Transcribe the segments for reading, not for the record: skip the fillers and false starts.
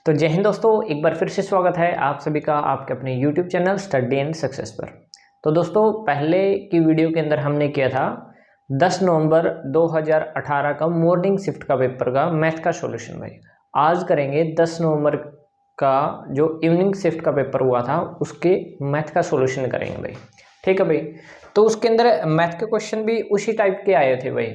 तो जय हिंद दोस्तों, एक बार फिर से स्वागत है आप सभी का आपके अपने YouTube channel study and success पर। तो दोस्तों, पहले की वीडियो के अंदर हमने किया था 10 नवंबर 2018 का मॉर्निंग शिफ्ट का पेपर का मैथ का सॉल्यूशन। भाई आज करेंगे 10 नवंबर का जो इवनिंग शिफ्ट का पेपर हुआ था उसके मैथ का सॉल्यूशन करेंगे भाई। ठीक है भाई। तो उसके अंदर मैथ के क्वेश्चन भी उसी टाइप के आए थे भाई।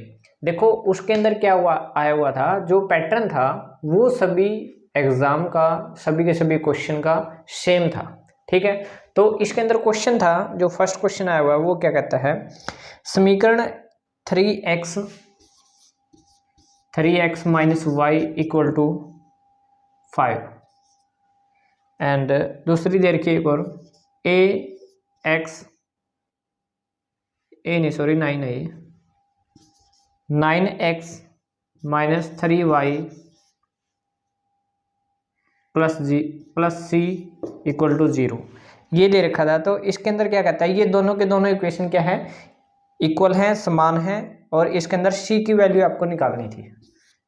देखो उसके अंदर क्या आया हुआ था, जो पैटर्न था वो सभी एग्जाम का सभी के सभी क्वेश्चन का सेम था। ठीक है। तो इसके अंदर क्वेश्चन था, जो फर्स्ट क्वेश्चन आया हुआ है वो क्या कहता है, समीकरण 3x minus y equal to 5 and दूसरी दे रखी है एक और 9x minus 3y plus c equal to 0 ये दे रखा था। तो इसके अंदर क्या कहता है, ये दोनों के दोनों इक्वेशन क्या है, इक्वल हैं, समान हैं, और इसके अंदर सी की वैल्यू आपको निकालनी थी।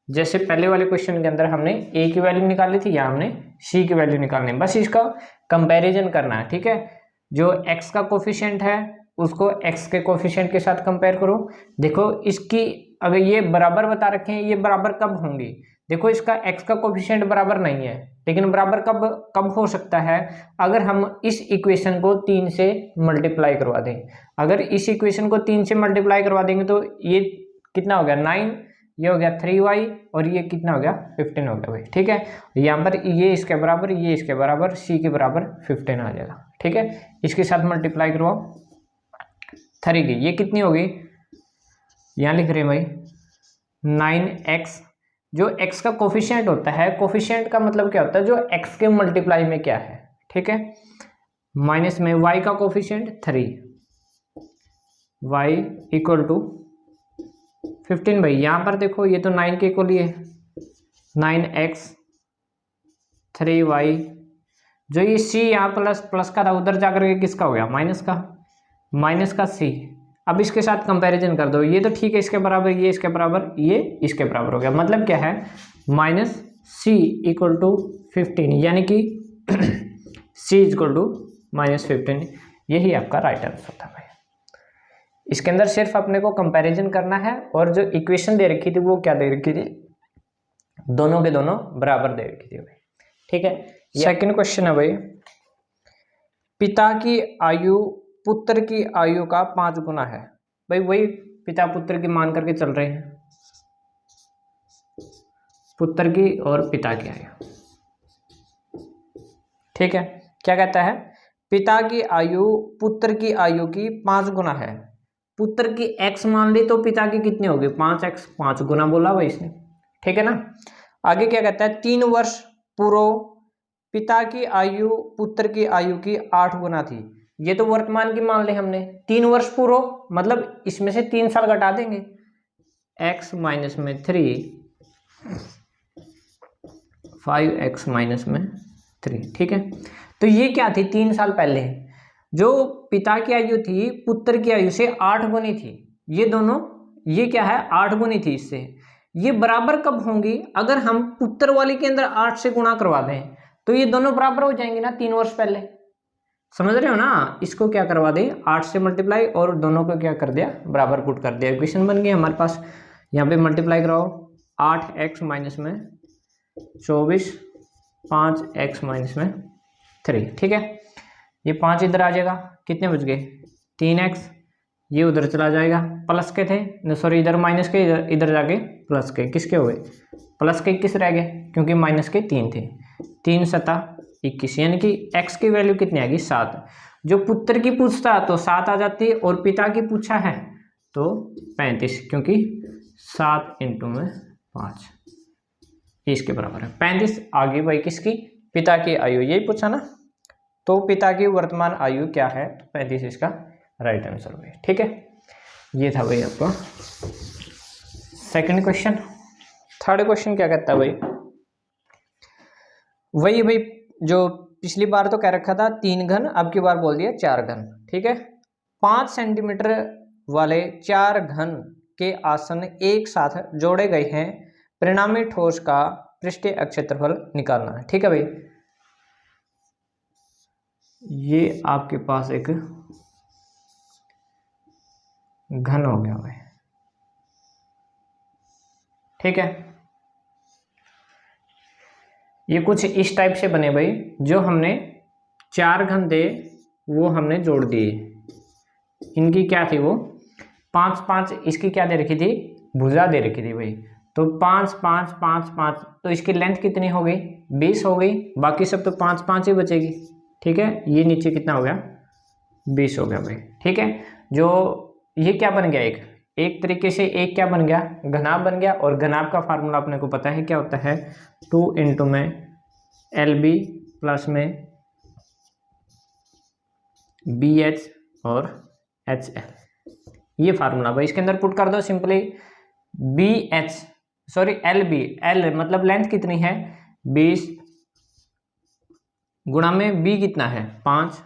जैसे पहले वाले क्वेश्चन के अंदर हमने ए की वैल्यू निकाली थी, यहाँ हमने सी की वैल्यू निकालनी है। बस इसका कंपैरिजन करना है। ठीक है। जो एक्स का कोफिशिएंट है उसको एक्स के कोफिशिएंट के साथ कंपेयर करो। देखो इसकी अगर ये बराबर बता रखे हैं, ये बराबर कब होंगी, देखो इसका x का कोफिशिएंट बराबर नहीं है, लेकिन बराबर कब हो सकता है, अगर हम इस इक्वेशन को 3 से मल्टीप्लाई करवा दें। अगर इस इक्वेशन को 3 से मल्टीप्लाई करवा देंगे तो ये कितना हो गया 9, ये हो गया 3y, और ये कितना हो गया 15 हो गया भाई। ठीक है। यहाँ पर ये इसके बराबर, ये इसके बराबर, c के बराबर 15 आ जाएगा। ठीक है। इसके साथ मल्टीप्लाई करवाओ 3 की, ये कितनी होगी, यहाँ लिख रहे हैं भाई 9x। जो x का कोफिशिएंट होता है, कोफिशिएंट का मतलब क्या होता है, जो x के मल्टीप्लाई में क्या है। ठीक है। माइनस में y का कोफिशिएंट 3, y इक्वल टू 15 भाई। यहाँ पर देखो ये तो 9 के इक्वल ही है, 9x 3y, जो ये c यहाँ प्लस का था उधर जाकर के किसका हो गया, माइनस का c। अब इसके साथ कंपैरिजन कर दो, ये तो ठीक है इसके बराबर, ये इसके बराबर, ये इसके बराबर हो गया। मतलब क्या है, माइनस सी इक्वल टू 15, यानी कि सी इक्वल टू माइनस 15, यही आपका राइट आंसर था भाई। इसके अंदर सिर्फ अपने को कंपैरिजन करना है, और जो इक्वेशन दे रखी थी वो क्या दे रखी थी, दोनों के दोनों बराबर दे रखी थी भाई। ठीक है। सेकंड क्वेश्चन है भाई, पिता की आयु पुत्र की आयु का 5 गुना है। भाई वही पिता पुत्र की मान करके चल रहे हैं, पुत्र की और पिता की आयु। ठीक है। क्या कहता है, पिता की आयु पुत्र की आयु की 5 गुना है। पुत्र की x मान ली तो पिता की कितनी होगी, 5x, 5 गुना बोला भाई इसने। ठीक है ना। आगे क्या कहता है, 3 वर्ष पूर्व पिता की आयु पुत्र की आयु की 8 गुना थी। ये तो वर्तमान की मान ली हमने, 3 वर्ष पूर्व मतलब इसमें से 3 साल घटा देंगे, x माइनस में 3, 5x माइनस में 3। ठीक है। तो ये क्या थी, 3 साल पहले जो पिता की आयु थी पुत्र की आयु से 8 गुनी थी। ये दोनों, ये क्या है 8 गुनी थी इससे। ये बराबर कब होंगी, अगर हम पुत्र वाली के अंदर 8 से गुणा करवा दें तो ये दोनों बराबर हो जाएंगे ना 3 वर्ष पहले। समझ रहे हो ना। इसको क्या करवा दे 8 से मल्टीप्लाई, और दोनों को क्या कर दिया, बराबर पुट कर दिया। इक्वेशन बन गई हमारे पास। यहाँ पे मल्टीप्लाई कराओ, 8x माइनस में 24, 5x माइनस में 3। ठीक है। ये 5 इधर आ जाएगा, कितने बच गए 3x, ये उधर चला जाएगा, प्लस के थे सॉरी इधर माइनस के, इधर जाके प्लस के, किसके हुए प्लस के 21 रह गए, क्योंकि माइनस के 3 थे। 3 7 21, यानी कि x की वैल्यू कितनी आएगी 7। जो पुत्र की पूछता तो 7 आ जाती, और पिता की पूछा है तो 35, क्योंकि 7 इंटू में 5 इसके बराबर है 35। आगे भाई किसकी, पिता की आयु, यही पूछा ना। तो पिता की वर्तमान आयु क्या है, तो 35 इसका राइट आंसर भाई। ठीक है। ये था भाई आपका सेकंड क्वेश्चन। थर्ड क्वेश्चन क्या कहता है भाई, वही भाई जो पिछली बार तो कह रखा था 3 घन, अब की बार बोल दिया 4 घन। ठीक है। 5 सेंटीमीटर वाले 4 घन के आसन एक साथ जोड़े गए हैं, परिणामी ठोस का पृष्ठीय क्षेत्रफल निकालना है। ठीक है भाई, ये आपके पास एक घन हो गया भाई। ठीक है, ये कुछ इस टाइप से बने भाई, जो हमने 4 घन दे वो हमने जोड़ दिए। इनकी क्या थी वो 5-5, इसकी क्या दे रखी थी, भुजा दे रखी थी भाई। तो 5-5-5-5, तो इसकी लेंथ कितनी हो गई, 20 हो गई। बाकी सब तो 5-5 ही बचेगी। ठीक है, ये नीचे कितना हो गया, 20 हो गया भाई। ठीक है, जो ये क्या बन गया, एक तरीके से एक क्या बन गया, घनाभ बन गया। और घनाभ का फार्मूला अपने को पता है क्या होता है, 2 इंटू में LB प्लस में BH और HL, ये फार्मूला भाई। इसके अंदर पुट कर दो सिंपली, LB, L मतलब लेंथ कितनी है 20 गुणा में B कितना है 5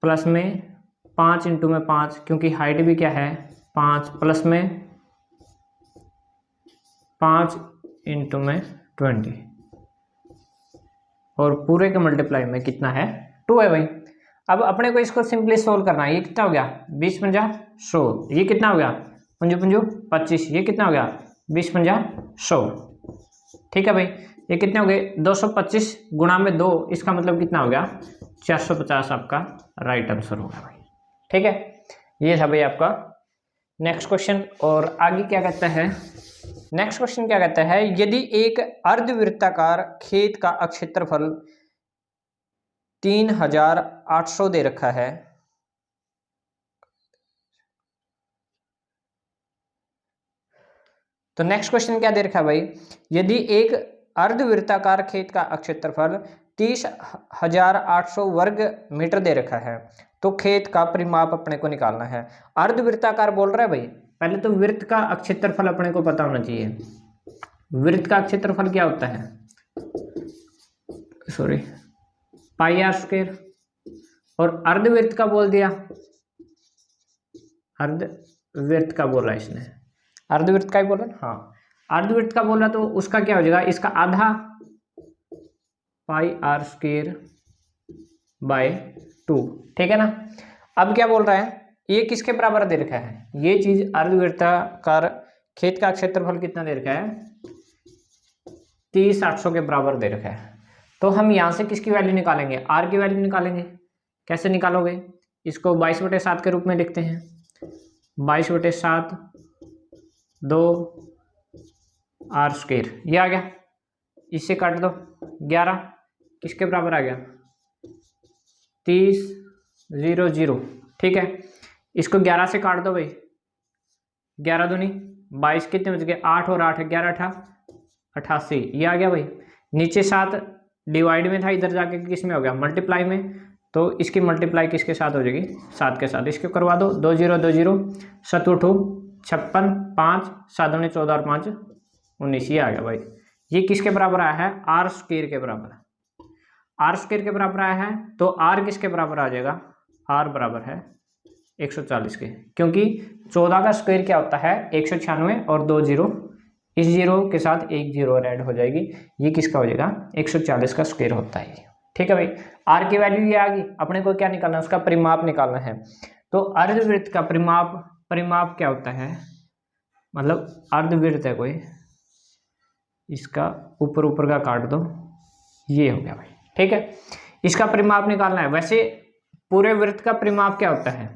प्लस में 5 इंटू में 5, क्योंकि हाइट भी क्या है 5, प्लस में 5 इंटू में 20, और पूरे के मल्टीप्लाई में कितना है 2 है भाई। अब अपने को इसको सिंपली सोल्व करना है। ये कितना हो गया 20 पंजा 100, ये कितना हो गया 25, ये कितना हो गया 20 पंजा 100। ठीक है भाई, ये कितने हो गए 225 गुणा में 2, इसका मतलब कितना हो गया 450 आपका राइट आंसर होगा भाई। ठीक है, ये था भाई आपका नेक्स्ट क्वेश्चन। और आगे क्या कहता है, नेक्स्ट क्वेश्चन क्या कहता है, यदि एक अर्धवृत्ताकार खेत का क्षेत्रफल 3800 दे रखा है, तो नेक्स्ट क्वेश्चन क्या दे रखा है भाई, यदि एक अर्धवृत्ताकार खेत का क्षेत्रफल 30,800 वर्ग मीटर दे रखा है, तो खेत का परिमाप अपने को निकालना है। अर्धवृत्ताकार बोल रहा है भाई, पहले तो वृत्त का क्षेत्रफल अपने को पता होना चाहिए। वृत्त का क्षेत्रफल क्या होता है, सॉरी पाई आर स्क्वायर। और अर्धवृत्त का बोल दिया, अर्धवृत्त का बोला इसने, अर्धवृत्त का ही बोला, हाँ अर्धवृत्त का बोला, तो उसका क्या हो जाएगा, इसका आधा पाई आर स्क्वायर बाय 2। ठीक है ना। अब क्या बोल रहा है, ये किसके बराबर दे रखा है, ये चीज अर्धवृत्ताकार खेत का क्षेत्रफल कितना दे रखा है 30,800 के बराबर दे रखा है। तो हम यहाँ से किसकी वैल्यू निकालेंगे, आर की वैल्यू निकालेंगे। कैसे निकालोगे, इसको 22/7 के रूप में लिखते हैं। 22/7 2 आर स्क्वायर, ये आ गया, इससे काट दो 11, किसके बराबर आ गया 30,0,0। ठीक है, इसको 11 से काट दो भाई, 11 दूनी 22, कितने बच गए 8 और 8 11 88, ये आ गया भाई। नीचे 7 डिवाइड में था, इधर जाके किस में हो गया मल्टीप्लाई में, तो इसकी मल्टीप्लाई किसके साथ हो जाएगी 7 के साथ, इसको करवा दो 2 0 2 0 7 8 56 5 7 दूनी 14 और 5 19, ये आ गया भाई। ये किसके बराबर आया है आर स्क्वायर के बराबर, आर स्क्वायर के बराबर आया है। तो आर किसके बराबर आ जाएगा, आर बराबर है 140 के, क्योंकि 14 का स्क्वायर क्या होता है 196 और 2 0, इस 0 के साथ एक 0 ऐड हो जाएगी, ये किसका हो जाएगा 140 का स्क्वायर होता है। ठीक है भाई, आर की वैल्यू ये आ गई, अपने को क्या निकालना है, उसका परिमाप निकालना है। तो अर्धवृत्त का परिमाप क्या होता है, मतलब अर्धवृत्त है कोई, इसका ऊपर का काट दो, ये हो गया भाई। ठीक है, इसका परिमाप निकालना है। वैसे पूरे वृत्त का परिमाप क्या होता है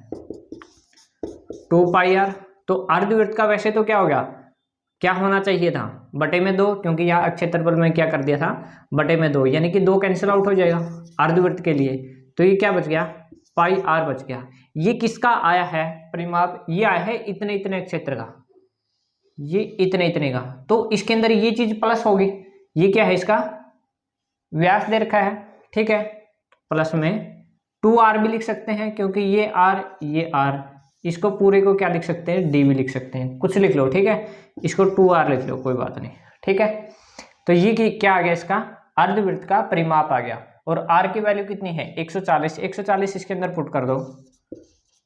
2 पाई आर। तो अर्धवृत्त का वैसे तो क्या हो गया, क्या होना चाहिए था बटे में 2, क्योंकि यहाँ क्षेत्रफल में क्या कर दिया था बटे में 2, यानी कि 2 कैंसिल आउट हो जाएगा अर्धवृत्त के लिए। तो ये क्या बच गया पाई आर बच गया। ये किसका आया है परिमाप, ये आया है इतने इतने क्षेत्र का, ये इतने इतने का। तो इसके अंदर ये चीज प्लस होगी, ये क्या है इसका व्यास दे रखा है। ठीक है, प्लस में 2r भी लिख सकते हैं, क्योंकि ये r, इसको पूरे को क्या लिख सकते हैं d भी लिख सकते हैं, कुछ लिख लो। ठीक है, इसको 2r लिख लो, कोई बात नहीं। ठीक है, तो ये क्या आ गया, इसका अर्धवृत्त का परिमाप आ गया। और r की वैल्यू कितनी है 140, 140 इसके अंदर पुट कर दो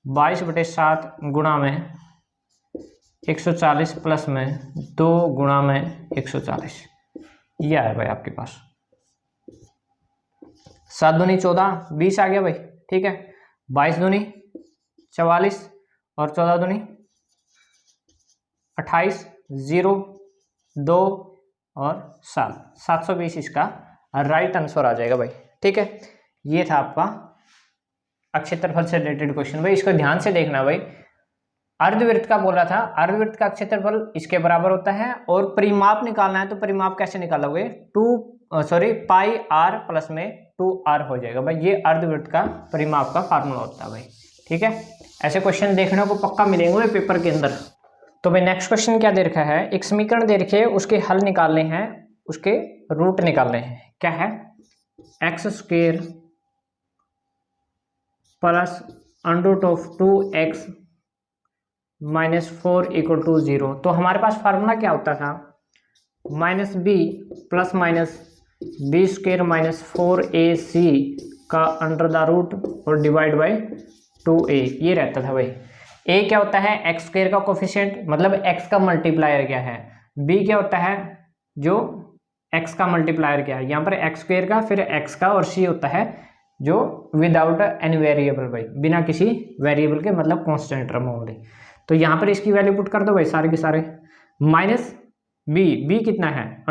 22/7 गुणा में 140 प्लस में 2 गुणा में 140, ये आया भाई आपके पास। 7 दूनी 14, 20 आ गया भाई, ठीक है। 22 दूनी 44 और 14 दूनी 28, 0 2 और 7, 720 इसका राइट आंसर आ जाएगा भाई, ठीक है। ये था आपका क्षेत्रफल से रिलेटेड क्वेश्चन भाई, इसको ध्यान से देखना भाई। अर्धवृत्त का बोला था, अर्धवृत्त का क्षेत्रफल इसके बराबर होता है, और परिमाप निकालना है तो परिमाप कैसे निकालोगे, पाई आर प्लस में 2r हो जाएगा भाई। ये अर्धवृत्त का परिमाप का फार्मूला होता है भाई, ठीक है। ऐसे क्वेश्चन देखने को पक्का मिलेंगे पेपर के अंदर। तो भाई नेक्स्ट क्वेश्चन क्या दे रखा है, एक समीकरण दे रखे है, उसके हल निकालने हैं, उसके रूट निकालने हैं। क्या है, x² plus under of 2x minus 4 equal to 0। तो हमारे पास फार्मूला क्या होता था, minus b plus minus b² minus 4ac का अंडर द रूट और डिवाइड बाई 2a, ये रहता था भाई। a क्या होता है, x² का कोफिशिएंट, मतलब x का मल्टीप्लायर क्या है। b क्या होता है, जो x का मल्टीप्लायर क्या है, यहाँ पर x² का, फिर x का, और c होता है जो विदाउट एनी वेरिएबल भाई, बिना किसी वेरिएबल के, मतलब कांस्टेंट टर्म ओनली। तो यहाँ पर इसकी वैल्यू पुट कर दो भाई सारे के सारे। माइनस b कितना है,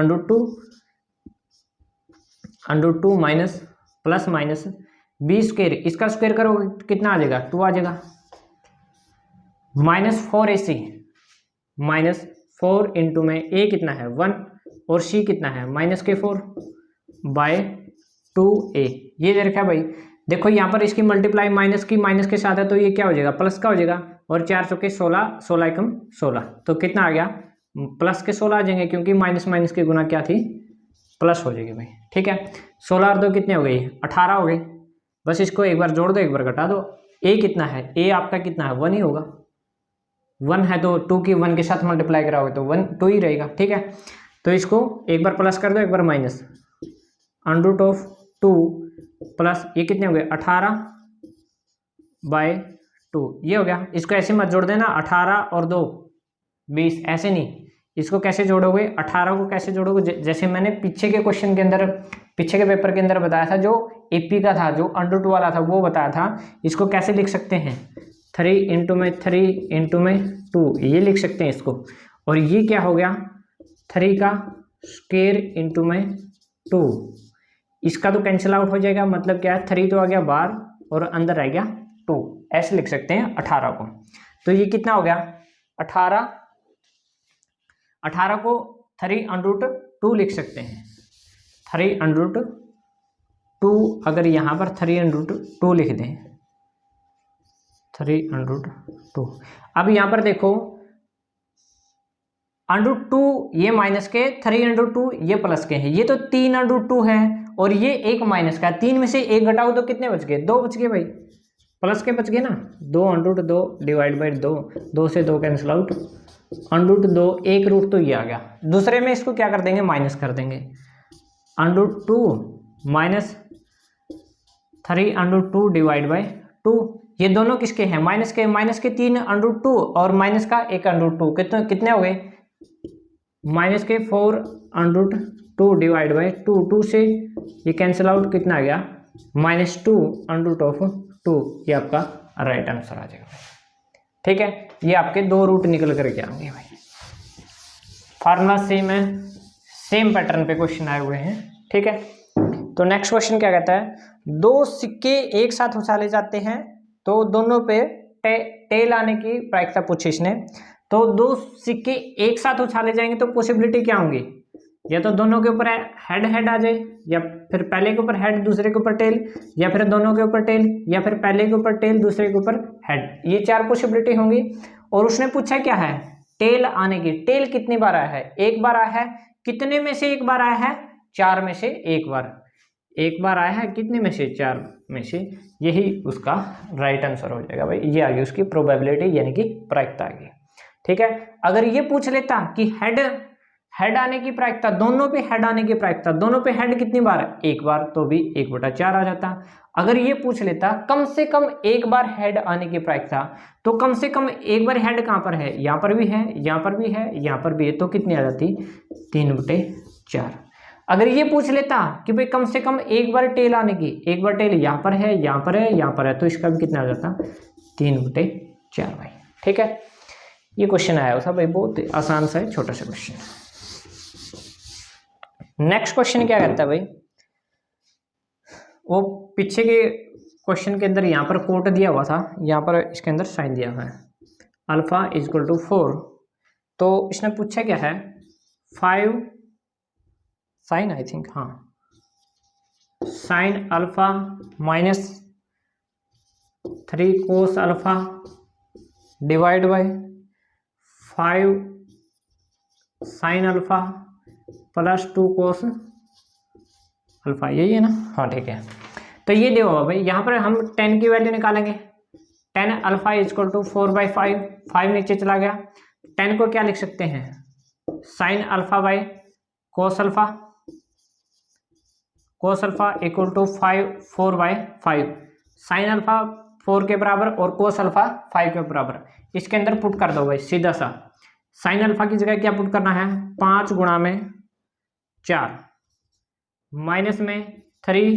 √2 माइनस प्लस माइनस b², इसका स्क्वायर करोगे कितना आ जाएगा, 2 आ जाएगा। माइनस 4ac, माइनस 4 इंटू में a कितना है 1 और c कितना है -4 बाय 2a, ये दे रखा है भाई। देखो यहाँ पर इसकी मल्टीप्लाई माइनस के साथ है, तो ये क्या हो जाएगा, प्लस का हो जाएगा, और 4 चौके 16, 16 एकम 16, तो कितना आ गया, प्लस के 16 आ जाएंगे, क्योंकि माइनस की गुना क्या थी, प्लस हो जाएगी भाई, ठीक है। 16 और 2 कितने हो गई, 18 हो गए। बस इसको एक बार जोड़ दो, एक बार घटा दो। a कितना है, a आपका कितना है, 1 ही होगा, 1 है तो 2 की 1 के साथ मल्टीप्लाई कराओगे तो 2 ही रहेगा, ठीक है। तो इसको एक बार प्लस कर दो, एक बार माइनस, √2 प्लस ये कितने हो गए 18 बाय 2, ये हो गया। इसको ऐसे मत जोड़ देना, 18 और 2 20, ऐसे नहीं। इसको कैसे जोड़ोगे, 18 को कैसे जोड़ोगे, जैसे मैंने पीछे के क्वेश्चन के अंदर, पीछे के पेपर के अंदर बताया था, जो एपी का था, जो √2 वाला था, वो बताया था। इसको कैसे लिख सकते हैं, 3 इंटू में 3 इंटू में 2, ये लिख सकते हैं इसको। और ये क्या हो गया, 3 का स्क्वायर इंटू में 2, इसका तो कैंसिल आउट हो जाएगा, मतलब क्या है, 3 तो आ गया बाहर और अंदर रह गया 2, ऐसे लिख सकते हैं 18 को। तो ये कितना हो गया, 18 को 3√2 लिख सकते हैं, 3√2, अगर यहाँ पर 3√2 लिख दें, 3√2। अब यहाँ पर देखो, √2 ये माइनस के, 3√2 ये प्लस के हैं, ये तो 3√2 है, और ये एक माइनस का, 3 में से 1 घटाओ तो कितने बच गए, 2 बच गए भाई, प्लस के बच गए ना, 2√2 डिवाइड बाई 2 से 2 कैंसिल आउट, √2 एक रूट तो ये आ गया। दूसरे में इसको क्या कर देंगे, माइनस कर देंगे, √2 माइनस 3√2 डिवाइड बाई 2, ये दोनों किसके हैं, माइनस के 3√2 और माइनस का 1√2, कितने हो गए, -4√2 डिवाइड बाई 2 से ये कैंसिल आउट, कितना आ गया, -2√2, ये आपका राइट आंसर आ जाएगा, ठीक है। ये आपके 2 रूट निकल करके आएंगे भाई। फार्मूला सेम है, सेम पैटर्न पे क्वेश्चन आए हुए हैं, ठीक है। तो नेक्स्ट क्वेश्चन क्या कहता है, 2 सिक्के एक साथ उछाले जाते हैं, तो दोनों पे टेल आने की प्रायिकता पूछी इसने। तो 2 सिक्के एक साथ उछाले जाएंगे तो पॉसिबिलिटी क्या होंगी, या तो दोनों के ऊपर हेड आ जाए, या फिर पहले के ऊपर हेड दूसरे के ऊपर टेल, या फिर दोनों के ऊपर टेल, या फिर पहले के ऊपर टेल दूसरे के ऊपर हेड, ये 4 पॉसिबिलिटी होंगी। और उसने पूछा क्या है, टेल आने की, टेल कितनी बार आया है, एक बार आया है, कितने में से एक बार आया है, 4 में से एक बार आया है, कितने में से, 4 में से, यही उसका राइट आंसर हो जाएगा भाई। ये आ गई उसकी प्रोबेबिलिटी, यानी कि प्रायिकता आ गई, ठीक है। अगर ये पूछ लेता कि हेड आने की प्रायिकता, दोनों पे हेड आने की प्रायिकता, दोनों पे हेड कितनी बार, एक बार, तो भी 1/4 आ जाता। अगर ये पूछ लेता कम से कम एक बार हेड आने की प्रायिकता, तो कम से कम एक बार हेड कहाँ पर है, यहाँ पर भी है, यहाँ पर भी है, यहाँ पर भी है, तो कितनी आ जाती, 3/4। अगर ये पूछ लेता कि भाई कम से कम एक बार टेल आने की, एक बार टेल यहाँ पर है, यहाँ पर है, यहाँ पर है, तो इसका भी कितना आ जाता, 3/4 भाई। ठीक है, ये क्वेश्चन आया था भाई, बहुत आसान सा है, छोटा सा क्वेश्चन। नेक्स्ट क्वेश्चन क्या कहता है भाई, वो पीछे के क्वेश्चन के अंदर यहाँ पर कोट दिया हुआ था, यहाँ पर इसके अंदर साइन दिया हुआ है, अल्फा इज इक्वल टू 4। तो इसने पूछा क्या है, 5 साइन, आई थिंक, हाँ, sine alpha minus 3 cos alpha divide by 5 sine alpha plus 2 cos alpha, यही है ना, हाँ ठीक है। तो ये देखो भाई, यहाँ पर हम 10 की वैल्यू निकालेंगे, 10 अल्फा इज इक्वल टू 4/5, 5 नीचे चला गया, 10 को क्या लिख सकते हैं, sine alpha by cos alpha, cos alpha equal to 4/5, sine alpha 4 के बराबर और कोस अल्फा 5 के बराबर, इसके अंदर पुट कर दो भाई सीधा सा। साइन अल्फा की जगह क्या पुट करना है, 5 गुणा में 4 माइनस में 3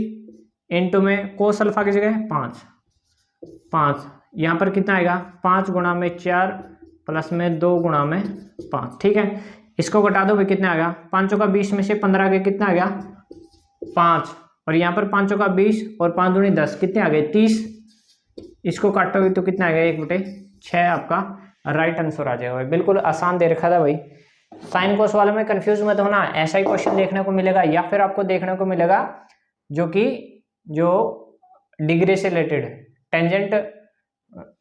इंटू में कोस अल्फा की जगह 5, यहाँ पर कितना आएगा, 5 गुणा में 4 प्लस में 2 गुणा में 5। ठीक है, इसको घटा दो भाई, कितना आएगा, 5 का 20 में से 15 गए, कितना आ गया 5, और यहाँ पर 5 का 20 और 5 दूनी 10, कितने आ गए 30। इसको काटोगे तो कितना आ गया, 1/6 आपका राइट आंसर आ जाएगा भाई। बिल्कुल आसान दे रखा था भाई, साइन कोस वाले में कंफ्यूज मत होना, ऐसा ही क्वेश्चन देखने को मिलेगा, या फिर आपको देखने को मिलेगा जो डिग्री से रिलेटेड टेंजेंट,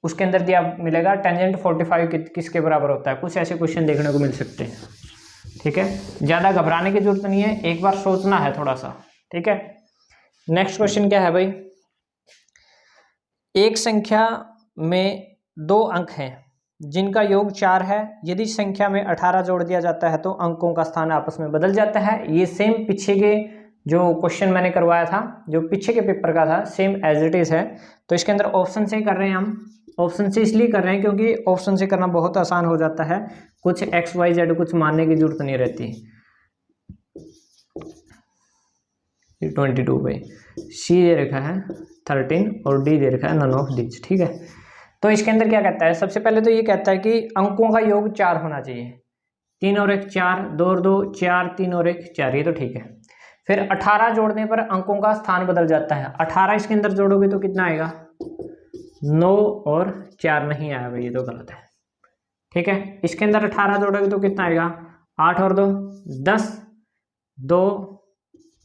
उसके अंदर दिया मिलेगा टेंजेंट 45 किसके बराबर होता है, कुछ ऐसे क्वेश्चन देखने को मिल सकते हैं। ठीक है, ज़्यादा घबराने की जरूरत नहीं है, एक बार सोचना है थोड़ा सा। ठीक है, नेक्स्ट क्वेश्चन क्या है भाई, एक संख्या में 2 अंक हैं जिनका योग 4 है, यदि संख्या में 18 जोड़ दिया जाता है तो अंकों का स्थान आपस में बदल जाता है। ये सेम पीछे के जो क्वेश्चन मैंने करवाया था, जो पीछे के पेपर का था, सेम एज इट इज है। तो इसके अंदर ऑप्शन से कर रहे हैं हम, ऑप्शन से इसलिए कर रहे हैं क्योंकि ऑप्शन से करना बहुत आसान हो जाता है, कुछ एक्स वाई जेड कुछ मानने की जरूरत नहीं रहती। 22 भाई, सी दे रखा है 13 और डी दे रखा है नन ऑफ दीज। ठीक है, तो इसके अंदर क्या कहता है, सबसे पहले तो ये कहता है कि अंकों का योग 4 होना चाहिए, 3 और 1 4, 2 और 2 4, 3 और 1 4, ये तो ठीक है। फिर 18 जोड़ने पर अंकों का स्थान बदल जाता है, 18 इसके अंदर जोड़ोगे तो कितना आएगा, 9 और 4 नहीं आया भाई, ये तो गलत है। ठीक है, इसके अंदर 18 जोड़ोगे तो कितना आएगा, 8 और 2 10, 2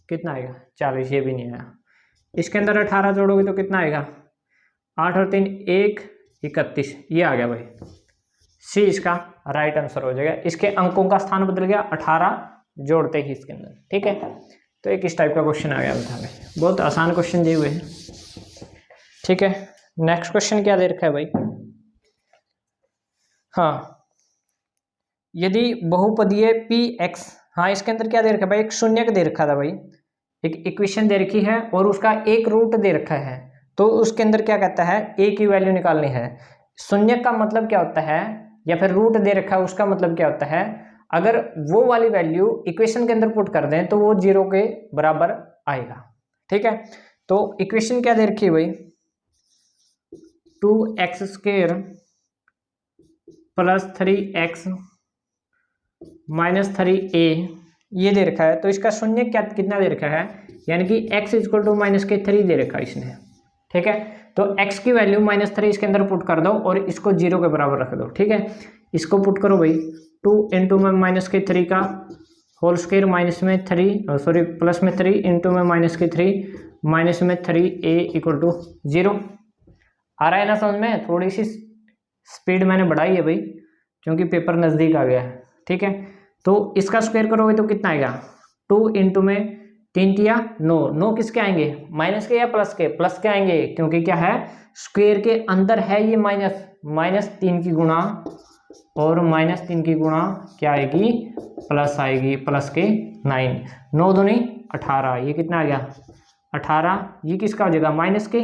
कितना आएगा 40, ये भी नहीं आया। इसके अंदर 18 जोड़ोगे तो कितना आएगा, 8 और 3 1 31, ये आ गया भाई, सी इसका राइट आंसर हो जाएगा। इसके अंकों का स्थान बदल गया 18 जोड़ते ही इसके अंदर। ठीक है, तो एक इस टाइप का क्वेश्चन आ गया बता में, बहुत आसान क्वेश्चन दिए हुए हैं। ठीक है, नेक्स्ट क्वेश्चन क्या दे रखा है भाई, हाँ, यदि बहुपदीय px, हाँ इसके अंदर क्या दे रखा है भाई, एक शून्यक दे रखा था भाई, एक इक्वेशन दे रखी है और उसका एक रूट दे रखा है, तो उसके अंदर क्या कहता है, a की वैल्यू निकालनी है। शून्यक का मतलब क्या होता है, या फिर रूट दे रखा है उसका मतलब क्या होता है, अगर वो वाली वैल्यू इक्वेशन के अंदर पुट कर दें तो वो 0 के बराबर आएगा। ठीक है, तो इक्वेशन क्या दे रखी है भाई, 2x² plus 3x minus 3a, ये दे रखा है। तो इसका शून्य क्या कितना दे रखा है, यानी कि x इक्वल टू -3 दे रखा है इसने। ठीक है, तो x की वैल्यू -3 इसके अंदर पुट कर दो और इसको 0 के बराबर रख दो। ठीक है, इसको पुट करो भाई, 2 इंटू में -3 का होल स्क्वायर माइनस में 3 सॉरी प्लस में 3 इंटू में -3 माइनस में 3a इक्वल टू 0। आ रहा है ना समझ में, थोड़ी सी स्पीड मैंने बढ़ाई है भाई क्योंकि पेपर नज़दीक आ गया है। ठीक है, तो इसका स्क्वायर करोगे तो कितना आएगा, 2 इंटू में 3 तिया 9, 9 किसके आएंगे, माइनस के या प्लस के, प्लस के आएंगे क्योंकि क्या है स्क्वायर के अंदर है ये माइनस, -3 की गुणा और -3 की गुणा क्या आएगी, प्लस आएगी, प्लस के 9, 9 दूनी 18, ये कितना आ गया 18, ये किसका हो जाएगा माइनस के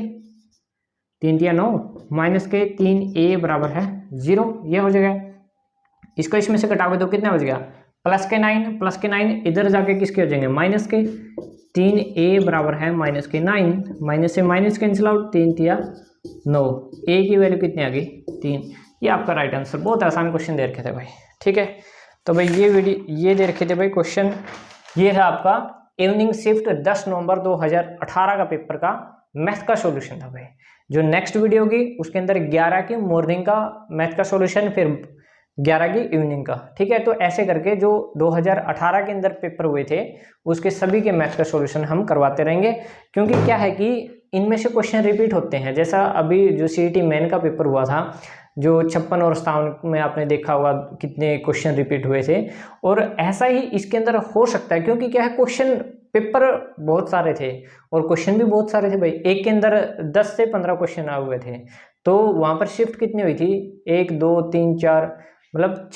3 या 9 माइनस के 3a बराबर है 0, ये हो जाएगा। इसको इसमें से घटाओगे तो कितना बच गया प्लस के 9, प्लस के 9 इधर जाके किसके हो जाएंगे माइनस के, 3a बराबर है माइनस के 9, माइनस से माइनस कैंसिल आउट, 3 तिया 9, a की वैल्यू कितनी आ गई 3। ये आपका राइट आंसर। बहुत आसान क्वेश्चन दे रखे थे भाई, ठीक है। तो भाई ये दे रखे थे भाई क्वेश्चन, ये है आपका इवनिंग शिफ्ट 10 नवंबर 2018 का पेपर का मैथ का सॉल्यूशन था भाई। जो नेक्स्ट वीडियो होगी उसके अंदर 11 की मॉर्निंग का मैथ का सॉल्यूशन, फिर 11 की इवनिंग का, ठीक है। तो ऐसे करके जो 2018 के अंदर पेपर हुए थे उसके सभी के मैथ का सॉल्यूशन हम करवाते रहेंगे, क्योंकि क्या है कि इनमें से क्वेश्चन रिपीट होते हैं। जैसा अभी जो सीईटी मेन का पेपर हुआ था, जो 56 और 57 में आपने देखा होगा कितने क्वेश्चन रिपीट हुए थे, और ऐसा ही इसके अंदर हो सकता है, क्योंकि क्या है क्वेश्चन पेपर बहुत सारे थे और क्वेश्चन भी बहुत सारे थे भाई। एक के अंदर 10 से 15 क्वेश्चन आए हुए थे, तो वहां पर शिफ्ट कितनी हुई थी 1 2 3 4 मतलब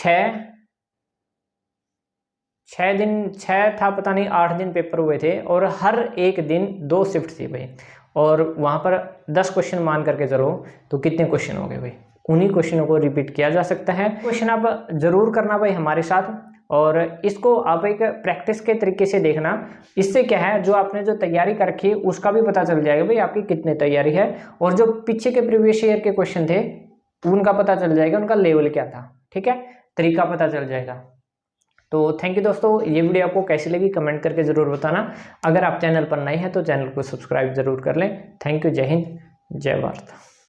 6 दिन, 6 था पता नहीं 8 दिन पेपर हुए थे, और हर एक दिन 2 शिफ्ट थी भाई, और वहां पर 10 क्वेश्चन मान करके चलो तो कितने क्वेश्चन हो गए भाई। उन्हीं क्वेश्चनों को रिपीट किया जा सकता है। क्वेश्चन आप जरूर करना भाई हमारे साथ, और इसको आप एक प्रैक्टिस के तरीके से देखना। इससे क्या है, जो आपने जो तैयारी कर रखी है उसका भी पता चल जाएगा भाई आपकी कितनी तैयारी है, और जो पीछे के प्रीवियस ईयर के क्वेश्चन थे उनका पता चल जाएगा, उनका लेवल क्या था, ठीक है, तरीका पता चल जाएगा। तो थैंक यू दोस्तों, ये वीडियो आपको कैसी लगी कमेंट करके ज़रूर बताना। अगर आप चैनल पर नए हैं तो चैनल को सब्सक्राइब जरूर कर लें। थैंक यू, जय हिंद, जय भारत।